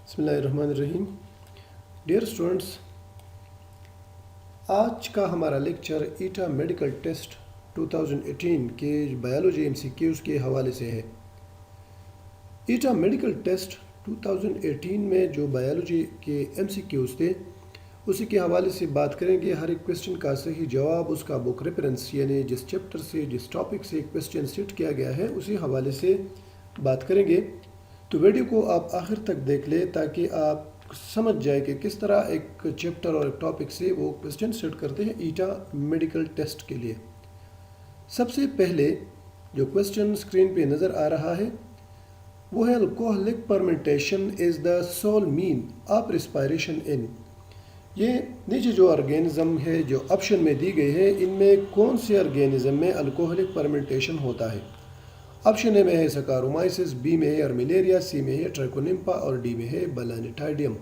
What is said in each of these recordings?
बिस्मिल्लाहिर्रहमानिर्रहीम। Dear students, आज का हमारा लेक्चर ईटा मेडिकल टेस्ट 2018 के बायोलॉजी एमसीक्यूज़ के हवाले से है। ईटा मेडिकल टेस्ट 2018 में जो बायोलॉजी के एमसीक्यूज़ थे उसी के हवाले से बात करेंगे। हर एक क्वेश्चन का सही जवाब, उसका बुक रेफरेंस यानी जिस चैप्टर से जिस टॉपिक से क्वेश्चन सेट किया गया है उसी हवाले से बात करेंगे। तो वीडियो को आप आखिर तक देख लें ताकि आप समझ जाए कि किस तरह एक चैप्टर और एक टॉपिक से वो क्वेश्चन सेट करते हैं ईटा मेडिकल टेस्ट के लिए। सबसे पहले जो क्वेश्चन स्क्रीन पे नज़र आ रहा है वो है alcoholic fermentation is the sole mean of respiration in. ये नीचे जो ऑर्गेनिज्म है जो ऑप्शन में दी गई है इनमें कौन से ऑर्गेनिज्म में अल्कोहलिक फर्मेंटेशन होता है। ऑप्शन ए में है सकारोमाइसिस, बी में है अर्मिलेरिया, सी में है ट्रैकोनिम्पा और डी में है बलानिटाइडियम।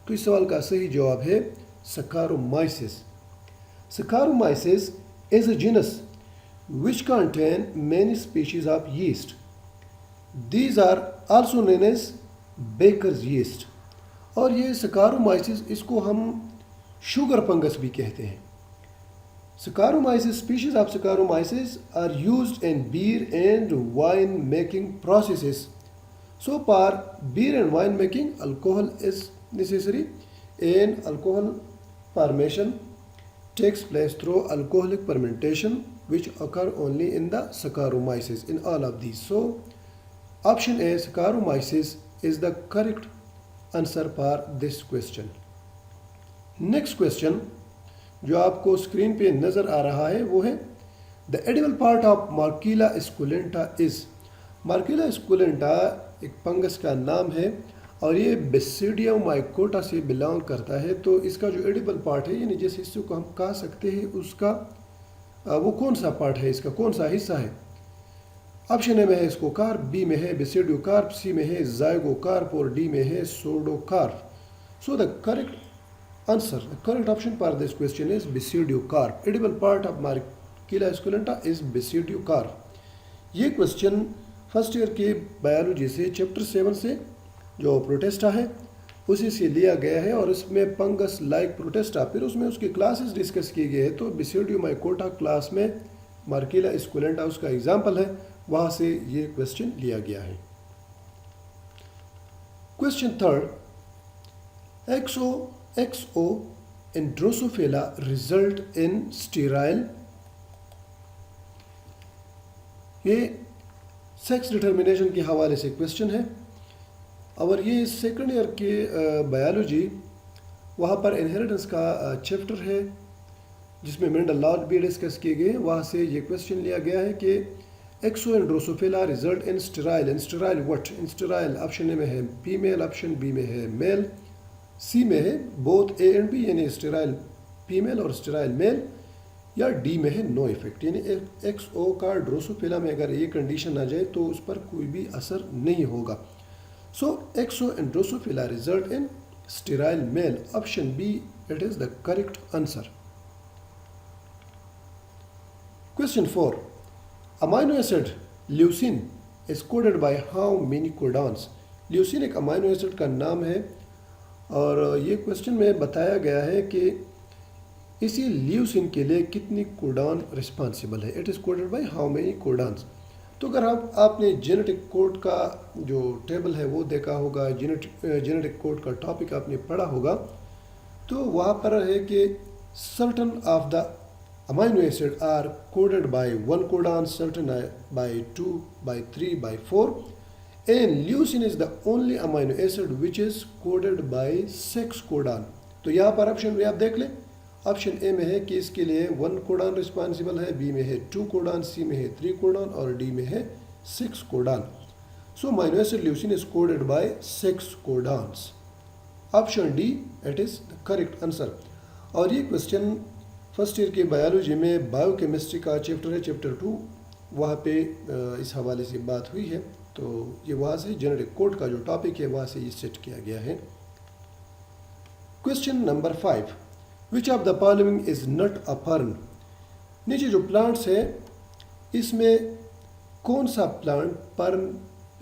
तो इस सवाल का सही जवाब है Saccharomyces. Saccharomyces is a genus which contain many species of yeast. These are also known as Baker's yeast. और ये सकारोमाइसिस इसको हम शुगर फंगस भी कहते हैं। Saccharomyces, species of Saccharomyces are used in beer and wine making processes. So for beer and wine making, alcohol is necessary and alcohol formation takes place through alcoholic fermentation which occur only in the Saccharomyces in all of these. So option A, Saccharomyces is the correct answer for this question. Next question जो आपको screen पे नज़र आ रहा है वो है the edible part of Morchella esculenta is. Morchella esculenta एक fungus का नाम है और ये बेसिडियम माइकोटा से बिलोंग करता है। तो इसका जो एडिबल पार्ट है यानी जिस हिस्से को हम कह सकते हैं उसका वो कौन सा पार्ट है, इसका कौन सा हिस्सा है। ऑप्शन ए में है स्कोकार्प, बी में है बेसिडियोकार्प, सी में है जाइगोकार्प और डी में है pseudocarp. So the correct answer, the correct option for this question is Basidiocarp. Edible part of Markila esculenta is Basidiocarp. ये क्वेश्चन फर्स्ट ईयर के बायोलॉजी से चैप्टर 7 से जो प्रोटेस्टा है उसी से लिया गया है और इसमें फंगस लाइक प्रोटेस्टा फिर उसमें उसकी क्लासेस डिस्कस किए गए हैं। तो बेसिडियोमाइकोटा क्लास में मार्किला एस्कुलेंटा उसका एग्जाम्पल है, वहाँ से ये क्वेश्चन लिया गया है। Question third, XO in Drosophila result in sterile। ये सेक्स डिटर्मिनेशन के हवाले से क्वेश्चन है और ये सेकंड ईयर के बायोलॉजी वहाँ पर इनहेरिटेंस का चैप्टर है जिसमें मेंडल लॉज भी डिस्कस किए गए हैं। वहाँ से ये क्वेश्चन लिया गया है कि XO in Drosophila result in sterile. In sterile what? In sterile option A में है फीमेल, ऑप्शन बी में है मेल, सी में है बोथ ए एंड बी यानी स्टेराइल फीमेल और स्टेराइल मेल, या डी में है नो इफेक्ट यानी एक्सओ का ड्रोसोफिला में अगर ये कंडीशन आ जाए तो उस पर कोई भी असर नहीं होगा। So XO and Drosophila result in sterile male, option B it is the correct answer. Question 4, amino acid leucine is coded by how many codons. Leucine एक अमाइनो एसिड का नाम है और ये क्वेश्चन में बताया गया है कि इसी ल्यूसिन के लिए कितनी कोडॉन रिस्पॉन्सिबल है। It is coded by how many codons. तो अगर आपने जेनेटिक कोड का जो टेबल है वो देखा होगा, जेनेटिक कोड का टॉपिक आपने पढ़ा होगा, तो वहाँ पर है कि certain of the amino acid are coded by 1 codon, certain by 2, by 3, by 4 and leucine is the only amino acid which is coded by 6 codon. तो यहाँ पर ऑप्शन में आप देख लें, ऑप्शन ए में है कि इसके लिए 1 कोडान रिस्पॉन्सिबल है, बी में है 2 कोडान, सी में है 3 कोडान और डी में है 6 codon. So amino acid leucine is coded bye 6 codons. Option D it is the correct answer. और ये क्वेश्चन फर्स्ट ईयर की बायोलॉजी में बायोकेमिस्ट्री का चैप्टर है, चैप्टर 2, वहाँ पे इस हवाले से बात हुई है। तो ये वहाँ से जेनेटिक कोड का जो टॉपिक है वहाँ से ये सेट किया गया है। Question number 5, which of the following is not a fern. नीचे जो प्लांट्स है इसमें कौन सा प्लांट पर्न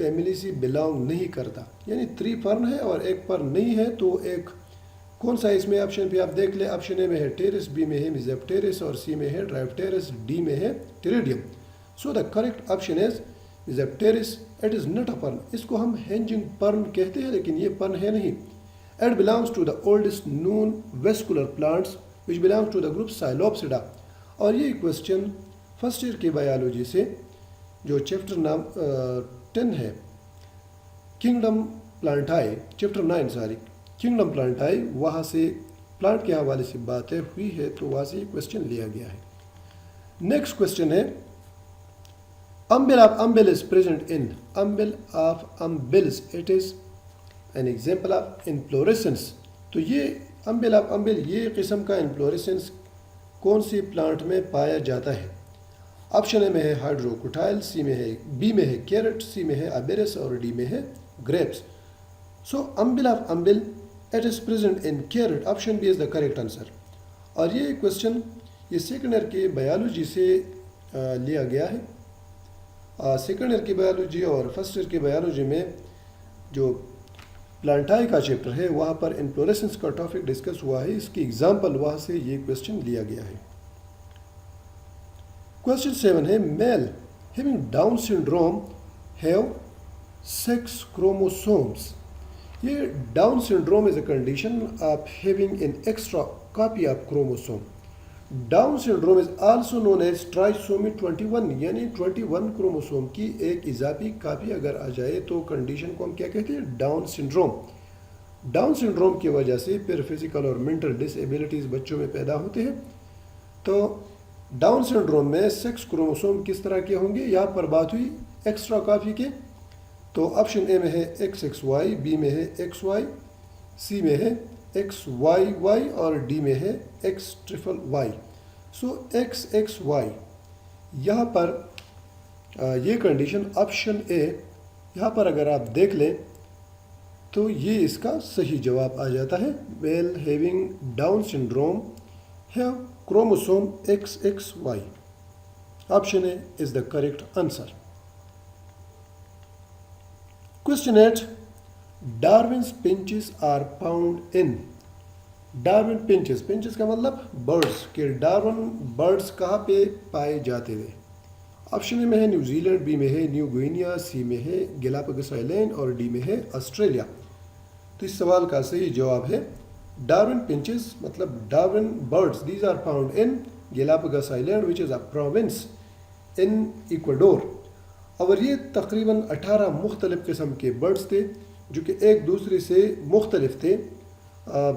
फैमिली से बिलोंग नहीं करता, यानी 3 फर्न है और एक फर्न नहीं है, तो एक कौन सा इसमें ऑप्शन पे आप देख ले। ऑप्शन ए में है टेरिस, बी में है मिज़ेप्टेरिस और सी में है ड्राइप्टेरिस, डी में है Pteridium. So the correct option is Mizepteris. It is not a fern. इसको हम हैंजिंग पर्न कहते हैं, लेकिन ये पर्न है नहीं। It belongs to the oldest known vascular plants which belongs to the group Psilopsida. और ये क्वेश्चन फर्स्ट ईयर की बायोलॉजी से जो चैप्टर नाम 10 है, kingdom Plantae, chapter 9 sorry, kingdom Plantae, वहाँ से प्लांट के हवाले से बातें हुई है, तो वहाँ से क्वेश्चन लिया गया है। नेक्स्ट क्वेश्चन है umbel of umbel is present in umbel of umbels, it is an example of inflorescence। तो ये umbel of umbel ये किस्म का inflorescence कौन सी प्लांट में पाया जाता है। ऑप्शन ए में है हाइड्रोकोटाइल, सी में है, बी में है कैरेट, सी में है अबेरस और डी में है grapes. So umbel of umbel it is present in carrot, option B is the correct answer. और ये क्वेश्चन ये सेकेंड ईयर के बायोलॉजी से लिया गया है। सेकेंड ईयर की बायोलॉजी और फर्स्ट ईयर की बायोलॉजी में जो प्लांटाई का चैप्टर है वहाँ पर इन्फ्लोरेसेंस का टॉपिक डिस्कस हुआ है, इसकी एग्जाम्पल वहाँ से ये क्वेश्चन लिया गया है। क्वेश्चन 7 है male having down syndrome have 6 chromosomes. ये Down syndrome is a condition of having an extra copy of chromosome. Down syndrome is also known as trisomy 21, यानी 21 क्रोमोसोम की एक इजाफी कापी अगर आ जाए तो कंडीशन को हम क्या कहते हैं, डाउन सिंड्रोम। डाउन सिंड्रोम की वजह से फिर फिजिकल और मेंटल डिसेबिलिटीज़ बच्चों में पैदा होते हैं। तो डाउन सिंड्रोम में 6 क्रोमोसोम किस तरह के होंगे, यहाँ पर बात हुई एक्स्ट्रा कॉपी के। तो ऑप्शन ए में है XXY, बी में है XY, सी में है XYY और डी में है XYY। सो XXY यहाँ पर ये कंडीशन ऑप्शन ए यहाँ पर अगर आप देख लें तो ये इसका सही जवाब आ जाता है। Male having down syndrome have chromosome XXY, option A is the correct answer. Question 8 Darwin's pinches are found in। Darwin pinches, pinches का मतलब बर्ड्स के डार्विन बर्ड्स कहाँ पे पाए जाते थे। ऑप्शन ए में है न्यूजीलैंड, बी में है न्यू गिनिया, सी में है गैलापागोस आइलैंड और डी में है ऑस्ट्रेलिया। तो इस सवाल का सही जवाब है डार्विन पिंचेस, मतलब Darwin birds these are found in Galapagos island which is a province in Ecuador. और ये तकरीबन 18 मुख्तलिफ किस्म के बर्ड्स थे जो कि एक दूसरे से मुख्तलिफ थे,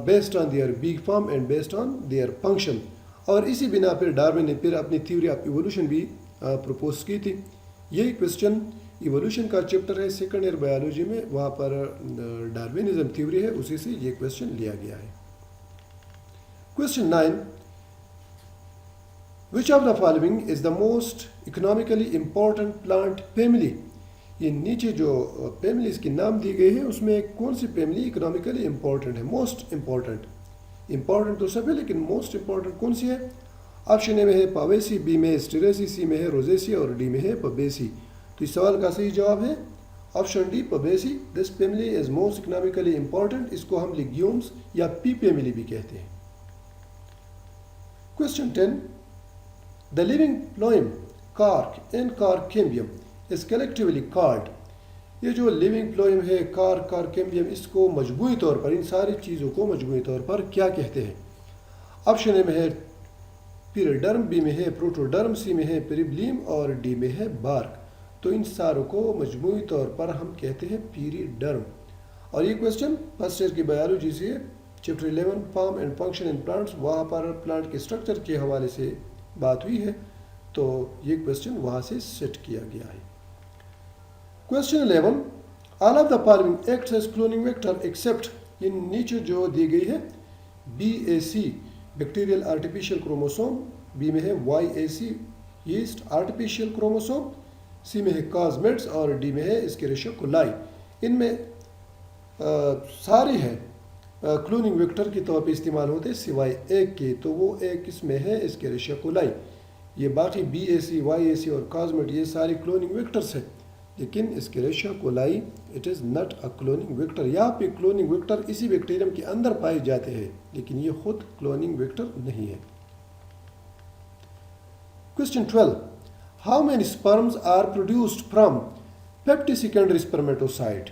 based on their beak form and based on their function. और इसी बिना पर डार्विन ने फिर अपनी थ्योरी ऑफ इवोल्यूशन भी प्रपोज की थी। यही क्वेश्चन इवोल्यूशन का चैप्टर है सेकेंड ईयर बायोलॉजी में, वहाँ पर डार्विनिज्म थ्योरी है, उसी से ये क्वेश्चन लिया गया है। Question 9 Which of the following is the most economically important plant family? ये नीचे जो फैमिलीज के नाम दी गई है उसमें कौन सी फैमिली इकोनॉमिकली इम्पोर्टेंट है, मोस्ट इम्पोर्टेंट। इम्पोर्टेंट तो सब है लेकिन मोस्ट इम्पोर्टेंट कौन सी है। ऑप्शन ए में है पावेसी, बी में है स्टिरेसी, सी में है रोजेसी और डी में है पबेसी। तो इस सवाल का सही जवाब है option D Fabaceae. This family is most economically important. इसको हम लिग्यूम्स या पी फैमिली भी कहते हैं। Question 10 The living phloem, cork and corkembium is collectively called। ये जो लिविंग फ्लोएम है, कार्क, कार्केम्बियम, इसको मजमूई तौर पर, इन सारी चीज़ों को मजमूई तौर पर क्या कहते हैं। ऑप्शन ए में है पीरिडर्म, बी में है प्रोटोडर्म, सी में है पेरिब्लियम और डी में है बार्क। तो इन सारों को मजमूई तौर पर हम कहते हैं पीरिडर्म। और ये क्वेश्चन फर्स्ट ईयर की बायोलॉजी से chapter 11 form and function in plants, वहाँ पर प्लांट के स्ट्रक्चर के हवाले से बात हुई है, तो ये क्वेश्चन वहाँ से सेट किया गया है। Question 11 all of the following acts as cloning vector except. ये नीचे जो दी गई है BAC bacterial artificial chromosome, B में है YAC yeast artificial chromosome, C में है कॉस्मेट्स और डी में है एस्केरिशिया कोलाई। इनमें सारे हैं क्लोनिंग वेक्टर के तौर पे इस्तेमाल होते हैं सिवाय एक के, तो वो एक इसमें है एस्केरिशिया कोलाई। ये बाकी BAC, YAC और कॉस्मेट ये सारे क्लोनिंग वेक्टर्स हैं। लेकिन Escherichia coli it is not a cloning vector. यहाँ पे क्लोनिंग वेक्टर इसी बैक्टीरियम के अंदर पाए जाते हैं, लेकिन ये खुद क्लोनिंग वेक्टर नहीं है। Question 12, how many sperms are produced from fifty secondary spermatocyte.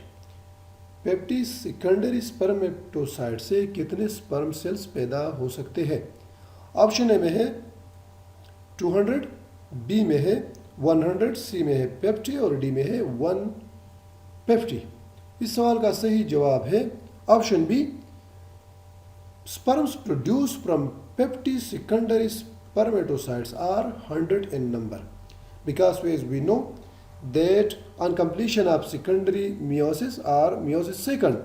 Fifty secondary spermatocyte से कितने स्पर्म सेल्स पैदा हो सकते हैं? ऑप्शन ए में है 200, बी में है 100, सी में है 50 और डी में है 150। इस सवाल का सही जवाब है option B, sperms produced from पेप्टी secondary spermatocytes are 100 in number, because as we know that on completion of secondary meiosis or meiosis second,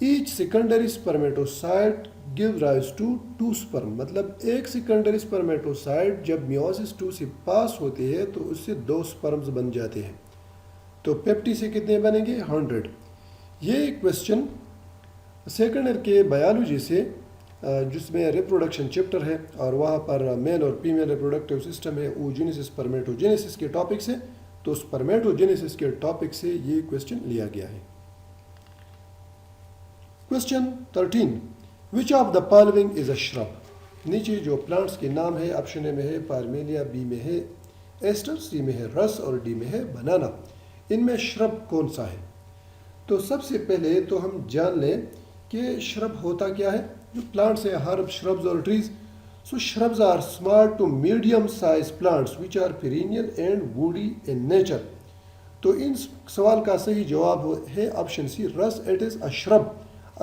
each secondary spermatocyte gives rise to 2 sperm। मतलब एक secondary spermatocyte जब meiosis 2 से पास होती है तो उससे 2 sperms बन जाते हैं। तो पेप्टी से कितने बनेंगे? 100। ये क्वेश्चन सेकेंड ईयर के बायोलॉजी से जिसमें रिप्रोडक्शन चैप्टर है और वहाँ पर मेल और फीमेल रिप्रोडक्टिव सिस्टम है, oogenesis स्पर्मेटोजेनेसिस के टॉपिक से, तो स्पर्मेटोजेनेसिस के टॉपिक से ये क्वेश्चन लिया गया है। Question 13, which of the following is a shrub. नीचे जो प्लांट्स के नाम है, ऑप्शन ए में है पारमेलिया, बी में है एस्टर, सी में है रस और डी में है बनाना। इनमें श्रब कौन सा है? तो सबसे पहले तो हम जान लें कि श्रब होता क्या है। जो प्लांट्स है, हर्ब, श्रब्स और trees. So shrubs are small to medium size plants which are perennial and woody in nature. तो इन सवाल का सही जवाब है ऑप्शन सी, रस इट इज़ अ श्रब।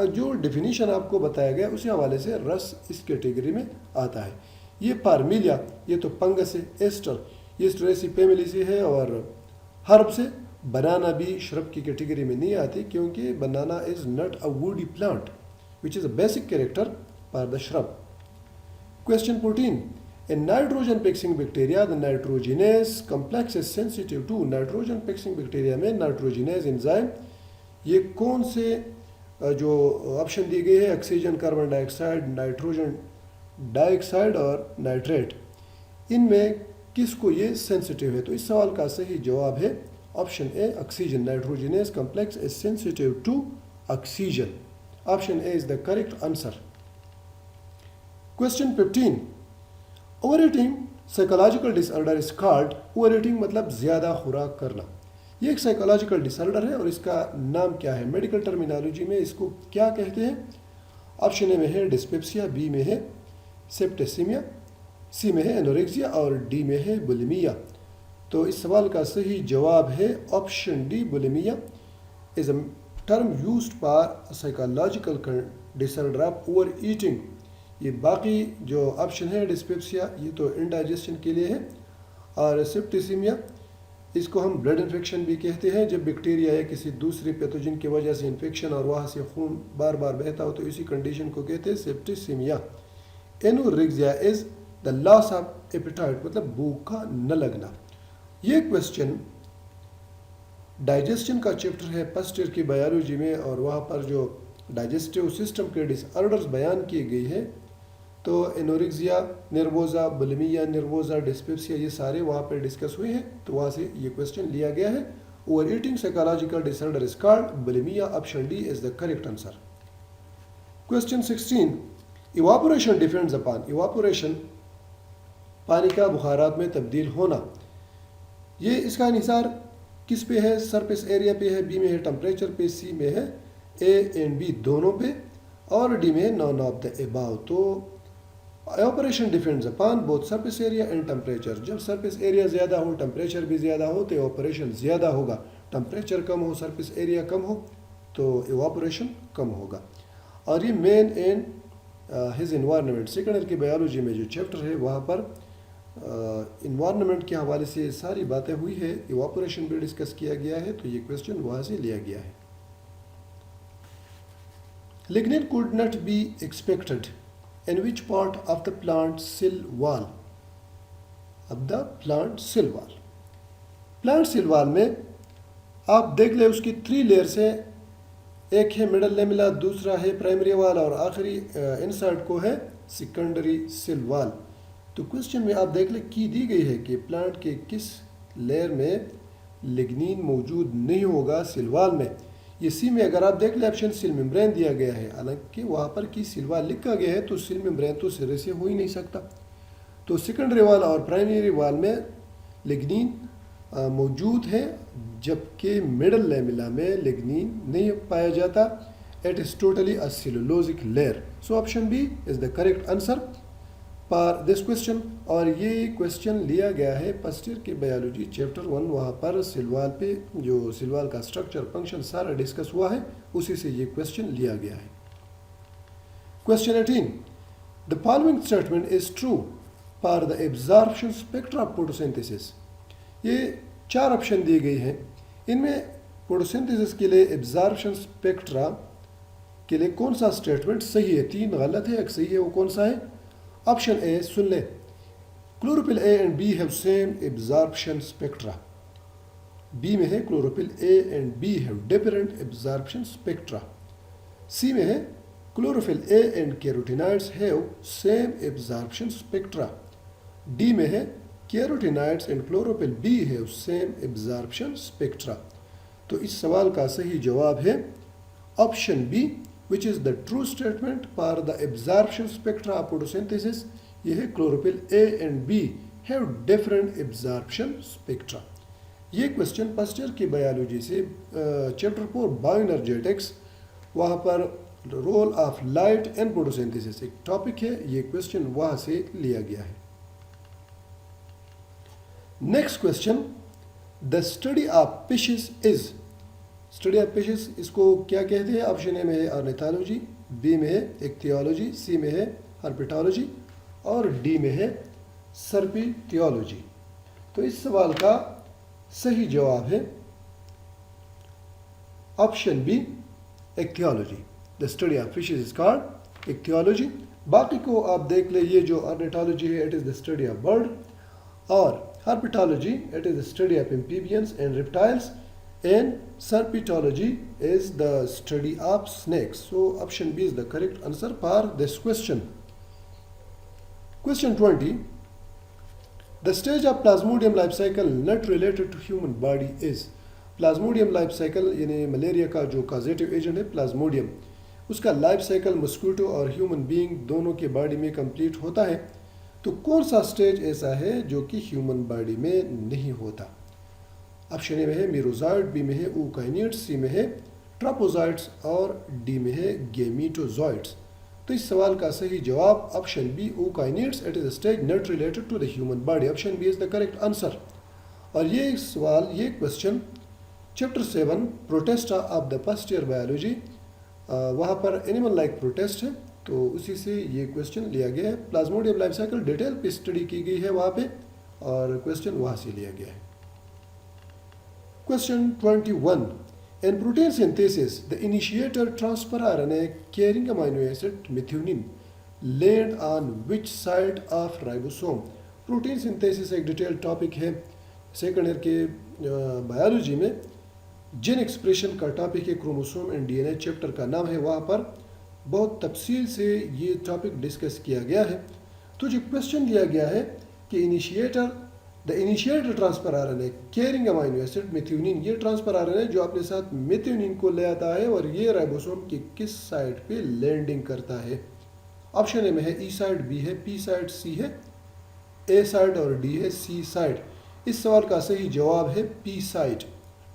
जो डेफिनेशन आपको बताया गया उसी हवाले से रस इस कैटेगरी में आता है। ये पारमेलिया, ये तो फंगस है। एस्टर ये स्ट्रेसी फैमिली से है और हर्ब से। बनाना भी श्रब की कैटेगरी में नहीं आती क्योंकि banana is not a woody plant which is a basic character for the shrub. Question 14. In nitrogen fixing bacteria, the nitrogenase complex is sensitive to nitrogen fixing bacteria में nitrogenase enzyme ये कौन से जो option दिए गए हैं, oxygen, carbon dioxide, nitrogen dioxide और nitrate, इनमें किसको ये सेंसिटिव है? तो इस सवाल का सही जवाब है option A, oxygen. Nitrogenase complex is sensitive to oxygen. Option A is the correct answer. Question 15. Overeating psychological disorder is called, overeating मतलब ज़्यादा खुराक करना। ये एक साइकोलॉजिकल डिसऑर्डर है और इसका नाम क्या है? मेडिकल टर्मिनोलॉजी में इसको क्या कहते हैं? ऑप्शन ए में है डिस्पेप्सिया, बी में है सेप्टेसिमिया, सी में है एनोरेक्सिया और डी में है बुलिमिया। तो इस सवाल का सही जवाब है option D, bulimia is a term used for psychological disorder of over eating. ये बाकी जो ऑप्शन है डिस्पेप्सिया ये तो इंडाइजेशन के लिए है और सेप्टिसिमिया इसको हम ब्लड इन्फेक्शन भी कहते हैं। जब बैक्टीरिया या किसी दूसरी पैथोजन की वजह से इन्फेक्शन और वहाँ से खून बार बार बहता हो तो इसी कंडीशन को कहते हैं septicaemia. Anorexia is the loss of appetite मतलब भूख का न लगना। ये क्वेश्चन डाइजेशन का चैप्टर है फर्स्ट ईयर की बायोलॉजी में और वहाँ पर जो डाइजेस्टिव सिस्टम के डिसऑर्डर्स बयान किए गए हैं तो anorexia nervosa, bulimia nervosa, dyspepsia ये सारे वहाँ पर डिस्कस हुए हैं। तो वहाँ से ये क्वेश्चन लिया गया है। Over eating psychological disorder is called bulimia. Option D is the correct answer. Question 16. Evaporation depends upon. Evaporation पानी का बुखारात में तब्दील होना, ये इसका इन्हिसार किस पे है? सरफेस एरिया पे है, बी में है टेम्परेचर पे, सी में है ए एंड बी दोनों पे और डी में है नॉन ऑफ द अबाव। तो evaporation depends upon both surface area and temperature. जब सरफेस एरिया ज़्यादा हो, टेम्परेचर भी ज़्यादा हो तो इवापोरेशन ज़्यादा होगा। टेम्परेचर कम हो, सरफेस एरिया कम हो तो इवापोरेशन कम होगा। और ये main and his environment second year की बायोलॉजी में जो चैप्टर है वहाँ पर इन्वायरमेंट के हवाले से सारी बातें हुई है, इवापोरेशन भी डिस्कस किया गया है। तो ये क्वेश्चन वहाँ से लिया गया है। Lignin could not be expected in which part of the plant cell wall. अब the plant cell wall, plant cell wall में आप देख ले उसकी 3 लेयर्स है। एक है मिडल लेमिला, दूसरा है प्राइमरी वॉल और आखिरी इनसाइड को है सेकेंडरी सेल वॉल। तो क्वेश्चन में आप देख ले की दी गई है कि प्लांट के किस लेयर में लिग्निन मौजूद नहीं होगा सेल वॉल में। ये सी में अगर आप देख लें ऑप्शन सेल मेम्ब्रेन दिया गया है, हालांकि वहाँ पर कि सेल वॉल लिखा गया है तो सेल मेम्ब्रेन तो सिरे से हो ही नहीं सकता। तो सेकेंडरी वॉल और प्राइमरी वॉल में लिग्निन मौजूद है, जबकि मिडल लैमेला में लिग्निन नहीं पाया जाता। It is totally a cellulosic layer. So option B is the correct answer for this question. और ये क्वेश्चन लिया गया है फर्स्ट ईयर के बायोलॉजी चैप्टर 1, वहाँ पर सेल वॉल पे जो सेल वॉल का स्ट्रक्चर फंक्शन सारा डिस्कस हुआ है, उसी से ये क्वेश्चन लिया गया है। Question 18, the following statement is true for the absorption spectra of photosynthesis. ये 4 ऑप्शन दिए गए हैं, इनमें फोटोसिंथेसिस के लिए एब्जॉर्प्शन स्पेक्ट्रा के लिए कौन सा स्टेटमेंट सही है? 3 गलत है, एक सही है, वो कौन सा है? ऑप्शन ए सुन ले, chlorophyll A and B have same absorption spectra. B में है chlorophyll A and B have different absorption spectra. C में है chlorophyll A and carotenoids have same absorption spectra. D में है carotenoids and chlorophyll B have same absorption spectra. तो इस सवाल का सही जवाब है option B, which is the true statement for the absorption spectra of photosynthesis। यह है chlorophyll A and B have different absorption spectra। ये क्वेश्चन फर्स्ट ईयर की बायोलॉजी से चैप्टर 4 बायोएनर्जेटिक्स, वहाँ पर role of light and photosynthesis एक topic है, ये क्वेश्चन वहाँ से लिया गया है। Next question, the study of fishes is. Study of fishes इसको क्या कहते हैं? ऑप्शन ए में है ऑर्निथोलॉजी, बी में है इक्थियोलॉजी, सी में है हर्पेटोलॉजी और डी में है सर्पिथियोलॉजी। तो इस सवाल का सही जवाब है option B ichthyology. The study of fishes is called ichthyology. बाकी को आप देख ले, ये जो ऑर्निथोलॉजी है it is the study of bird, और herpetology it is the study of amphibians and reptiles, and serpentology is the study of snakes. So option B is the correct answer for this question. Question 20, the stage of plasmodium life cycle not related to human body is। Plasmodium life cycle यानी malaria का जो causative agent है Plasmodium, उसका life cycle mosquito और human being दोनों के body में complete होता है। तो कौन सा स्टेज ऐसा है जो कि ह्यूमन बॉडी में नहीं होता? ऑप्शन ए में है मीरोजाइड, बी में है ऊकाइनिड्स, सी में है ट्रापोजाइड्स और डी में है गेमीटोजॉइड्स। तो इस सवाल का सही जवाब option B ookinetes, it is a stage not related to the human body. Option B is the correct answer. और ये सवाल, ये question chapter 7 Protista of the first year biology, वहाँ पर एनिमल लाइक प्रोटेस्ट है, तो उसी से ये क्वेश्चन लिया गया है। प्लाज्मोडियम लाइफ साइकिल डिटेल पे स्टडी की गई है वहाँ पे, और क्वेश्चन वहाँ से लिया गया है। Question 21, in protein synthesis the initiator transfer RNA carrying amino acid methionine land on which side of ribosome. Protein synthesis एक डिटेल टॉपिक है सेकेंड ईयर के बायोलॉजी में। जीन एक्सप्रेशन का टॉपिक है, क्रोमोसोम एंड डीएनए चैप्टर का नाम है, वहाँ पर बहुत तफसील से ये टॉपिक डिस्कस किया गया है। तो जो क्वेश्चन दिया गया है कि the initiator transfer RNA carrying amino acid methionine, ये ट्रांसफर आरएनए जो अपने साथ मेथियोनिन को ले आता है और ये राइबोसोम की किस साइड पे लैंडिंग करता है? ऑप्शन ए में है ई साइड, बी है पी साइड, सी है ए साइड और डी है सी साइड। इस सवाल का सही जवाब है P side.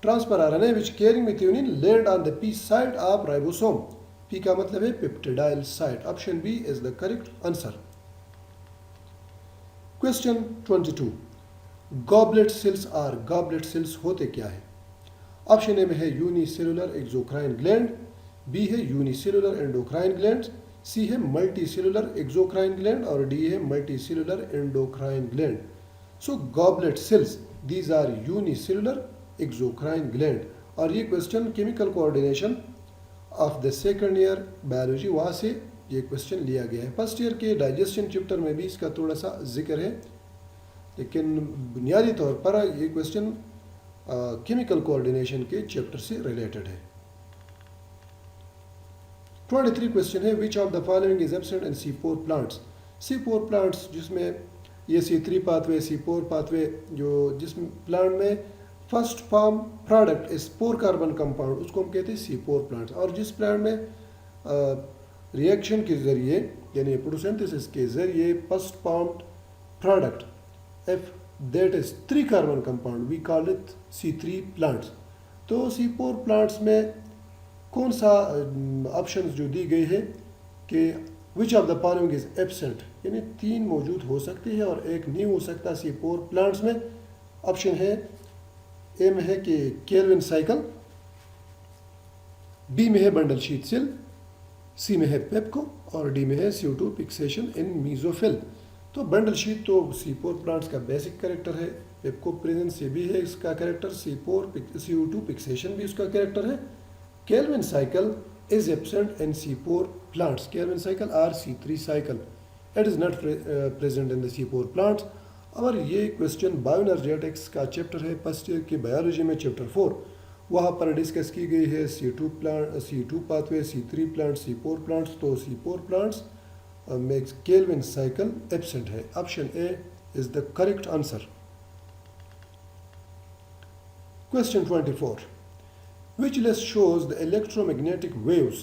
Transfer RNA which carrying methionine land on the P side of ribosome. P का मतलब है peptidyl site. Option B is the correct answer. Question 22, goblet cells और गॉबलेट सेल्स होते क्या है? ऑप्शन ए में है यूनिसेलुलर एक्सोक्राइन ग्लैंड, बी है यूनिसेलुलर एंडोक्राइन ग्लैंड, सी है मल्टीसेलुलर एक्सोक्राइन ग्लैंड और डी है multicellular endocrine gland. So goblet cells these are unicellular exocrine gland. और ये question chemical coordination of the second year biology, वहाँ से ये question लिया गया है। फर्स्ट ईयर के डाइजेशन चैप्टर में भी इसका थोड़ा सा जिक्र है, लेकिन बुनियादी तौर पर ये क्वेश्चन केमिकल कोऑर्डिनेशन के चैप्टर से रिलेटेड है। 23 क्वेश्चन है, which of the following is absent in C4 plants. C4 plants जिसमें ये C3 पाथवे, C4 पाथवे, जो जिस प्लांट में first form product is four carbon compound, उसको हम कहते हैं C4 प्लांट्स। और जिस प्लांट में रिएक्शन के ज़रिए यानी फोटोसिंथेसिस के ज़रिए first form product if that is 3 carbon compound we call it C3 plants. तो C4 प्लांट्स में कौन सा ऑप्शन जो दी गई है कि which of the following is absent, यानी 3 मौजूद हो सकती है और एक नहीं हो सकता C4 प्लांट्स में। ऑप्शन है ए में है कि केल्विन साइकिल, बी में है बंडल शीट सेल, सी में है पेप्को और डी में है CO2 फिक्सेशन इन मीजोफिल। तो बंडल शीट तो C4 प्लांट्स का बेसिक कैरेक्टर है, पेप्को प्रेजेंस से भी है इसका कैरेक्टर, CO2 फिक्सेशन भी उसका कैरेक्टर है। Calvin cycle is absent in C4 plants. Calvin cycle or C3 cycle. It is not present in the C4 plants. और ये क्वेश्चन बायोएनर्जेटिक्स का चैप्टर है फर्स्ट ईयर की बायोलॉजी में चैप्टर 4, वहाँ पर डिस्कस की गई है C2 pathway, C3 plant, C4 plants. तो C4 प्लांट्स में केल्विन साइकिल एब्सेंट है। Option A is the correct answer. Question 24, which list shows the electromagnetic waves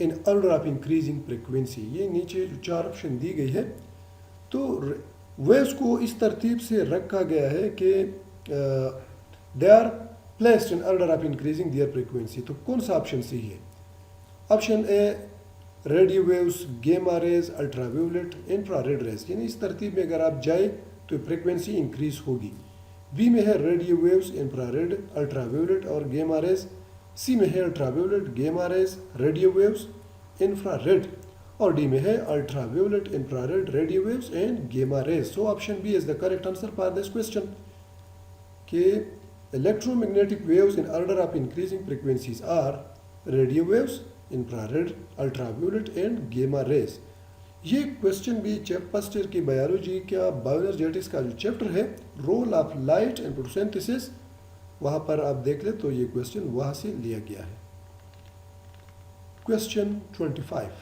in order of increasing frequency। ये नीचे जो 4 ऑप्शन दी गई है, तो वेव्स को इस तरतीब से रखा गया है कि they are placed in order of increasing their frequency. तो कौन सा ऑप्शन सही है? Option A radio waves, gamma rays, ultraviolet, infrared rays, यानी इस तरतीब में अगर आप जाए तो फ्रीक्वेंसी इंक्रीज होगी। बी में है रेडियो वेव्स, इंफ्रारेड, अल्ट्रावायोलेट और गेमा रेज। सी में है ultraviolet, gamma rays, radio waves, infrared और डी में है ultraviolet, infrared, radio waves and gamma rays. So option B is the correct answer for this question कि electromagnetic waves in order of increasing frequencies are radio waves, infrared, ultraviolet and gamma rays. ये question भी first year की biology का bioenergetics का जो chapter है role of light and photosynthesis, वहाँ पर आप देख ले तो ये क्वेश्चन वहाँ से लिया गया है। Question 25,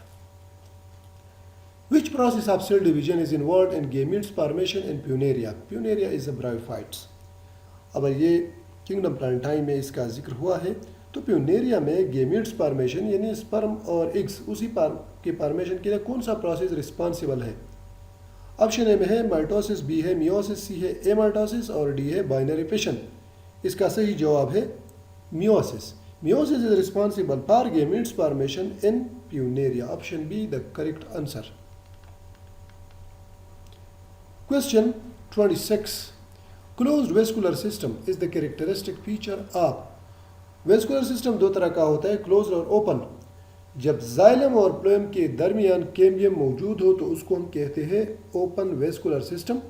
which process of cell division is involve in gametes formation in Funaria? Funaria is a bryophytes. अब ये किंगडम प्लांटाई में इसका जिक्र हुआ है। तो प्यूनेरिया में गेमीट्स फॉर्मेशन यानी स्पर्म और एग्स उसी के फॉर्मेशन के लिए कौन सा प्रोसेस रिस्पॉन्सिबल है? ऑप्शन ए में है माइटोसिस, बी है मियोसिस, सी है एमाइटोसिस और डी है बाइनरी फिशन। इसका सही जवाब है meiosis. Meiosis is responsible for gametes formation in Funaria. Option B the correct answer. Question 26, closed vascular system is the characteristic feature of. Vascular system दो तरह का होता है, क्लोज्ड और ओपन। जब जाइलम और फ्लोएम के दरमियान कैम्बियम मौजूद हो तो उसको हम कहते हैं ओपन वेस्कुलर सिस्टम।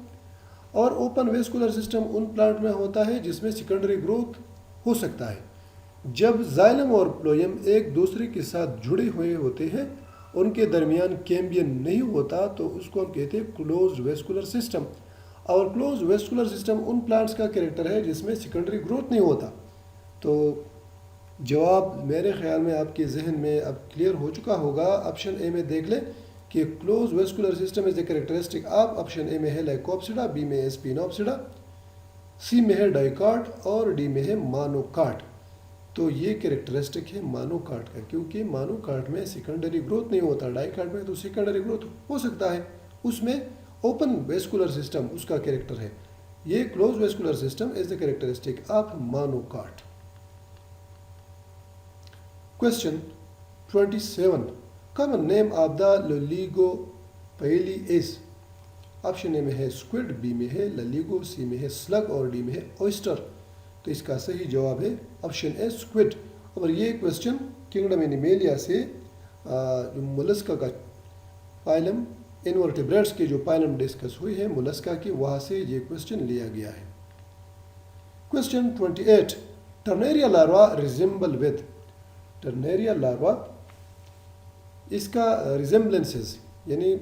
और ओपन वेस्कुलर सिस्टम उन प्लांट में होता है जिसमें सेकेंडरी ग्रोथ हो सकता है। जब जाइलम और फ्लोएम एक दूसरे के साथ जुड़े हुए होते हैं, उनके दरमियान कैम्बियम नहीं होता, तो उसको हम कहते हैं क्लोज्ड वेस्कुलर सिस्टम। और क्लोज्ड वेस्कुलर सिस्टम उन प्लांट्स का कैरेक्टर है जिसमें सेकेंडरी ग्रोथ नहीं होता। तो जवाब मेरे ख्याल में आपके जहन में अब क्लियर हो चुका होगा। ऑप्शन ए में देख लें कि close vascular system is the characteristic of. Option A में है लाइकोप्सिडा, बी में है स्पिनोप्सिडा, सी में है डाइकाट और डी में है मोनोकाट। तो ये कैरेक्टरिस्टिक है मोनोकाट का, क्योंकि मोनोकाट में सेकेंडरी ग्रोथ नहीं होता। डाइकाट में तो सेकेंडरी ग्रोथ हो सकता है, उसमें ओपन वेस्कुलर सिस्टम उसका कैरेक्टर है। ये close vascular system is the characteristic of monocot. Question 27, common name of the Loligopaeli is। Option A में है स्क्विड, बी में है ललीगो, सी में है स्लग और डी में है ऑयस्टर। तो इसका सही जवाब है ऑप्शन ए स्क्विड। और ये क्वेश्चन किंगडम एनिमेलिया से जो मोलस्का का पाइलम, इनवर्टिब्रेट्स के जो पाइलम डिस्कस हुई है मोलस्का की, वहाँ से ये क्वेश्चन लिया गया है। Question 28, Tornaria larva resemble with. Tornaria larva इसका रिजेम्बलेंसेस यानी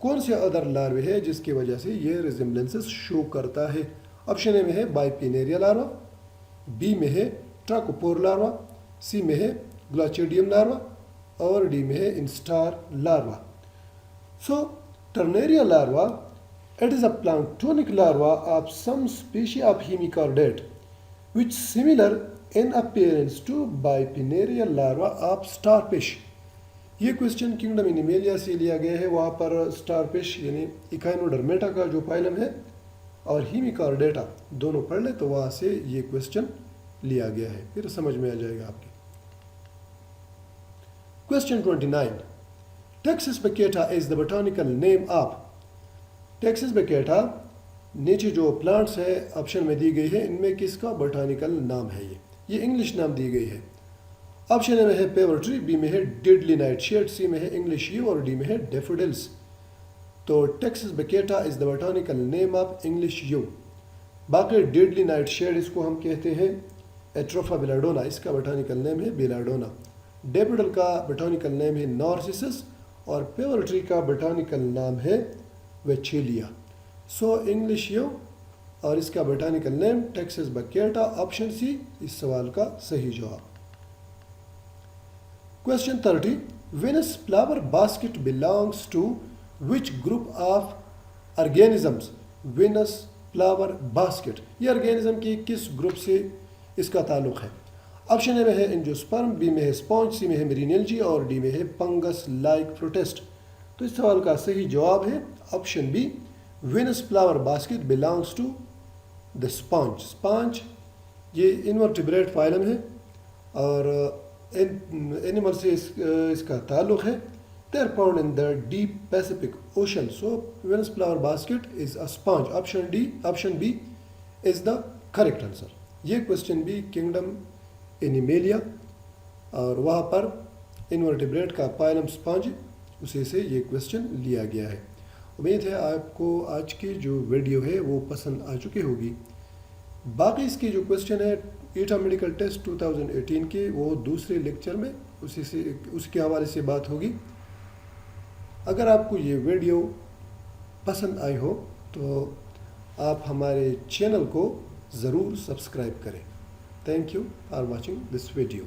कौन से अदर लार्वे है जिसकी वजह से ये रिजेम्बलेंसेस शो करता है? ऑप्शन ए में है बाइपिनेरिया लार्वा, बी में है ट्राकोपोर लार्वा, सी में है ग्लाचिडियम लार्वा और डी में है instar larva. So Tornaria larva, it is a planktonic larva of some species of hemichordate which similar in appearance to bipinnarial larva of starfish। ये क्वेश्चन किंगडम एनिमेलिया से लिया गया है। वहाँ पर स्टारफिश यानी इकाइनोडर्मेटा का जो पाइलम है और हीमिकॉर्डेटा दोनों पढ़ ले तो वहाँ से ये क्वेश्चन लिया गया है, फिर समझ में आ जाएगा आपके। Question 29, Taxus baccata is the botanical name of. Taxus baccata नीचे जो प्लांट्स है ऑप्शन में दी गई है, इनमें किसका बोटानिकल नाम है? ये इंग्लिश नाम दी गई है। ऑप्शन ए में है पेवर ट्री, बी में है डेडली नाइट शेड, सी में है इंग्लिश यू और डी में है डेफोडिल्स। तो Taxus baccata is the botanical name of English yew. बाकी डेडली नाइट शेड इसको हम कहते हैं एट्रोफा बेलाडोना, इसका बोटानिकल नेम है बेलाडोना। डेफोडिल का बोटानिकल नेम है नार्सिसस और पेवर ट्री का बोटानिकल नाम है वेचेलिया। सो इंग्लिश यू और इसका botanical name Taxus baccata, option C इस सवाल का सही जवाब। Question 30, Venus flower basket belongs to which group of organisms? Venus flower basket ये ऑर्गेनिज्म की किस ग्रुप से इसका ताल्लुक है? ऑप्शन ए में है एंजियोस्पर्म, बी में है स्पॉन्ज, सी में है मेरिनेल्जी और डी में है फंगस लाइक प्रोटेस्ट। तो इस सवाल का सही जवाब है option B, Venus flower basket belongs to the sponge. Sponge ये इनवर्टिब्रेट फाइलम है और एनिमल से इसका ताल्लुक है। They are found in the deep Pacific ocean. So Venus flower basket is a sponge. Option B is the correct answer. ये question भी kingdom Animalia और वहाँ पर इनवर्टिब्रेट का पाइलम स्पॉन्ज, उसी से ये क्वेश्चन लिया गया है। उम्मीद है आपको आज की जो वीडियो है वो पसंद आ चुकी होगी। बाकी इसकी जो क्वेश्चन है ईटा मेडिकल टेस्ट 2018 के, वो दूसरे लेक्चर में उसके हवाले से बात होगी। अगर आपको ये वीडियो पसंद आई हो तो आप हमारे चैनल को ज़रूर सब्सक्राइब करें। Thank you for watching this video.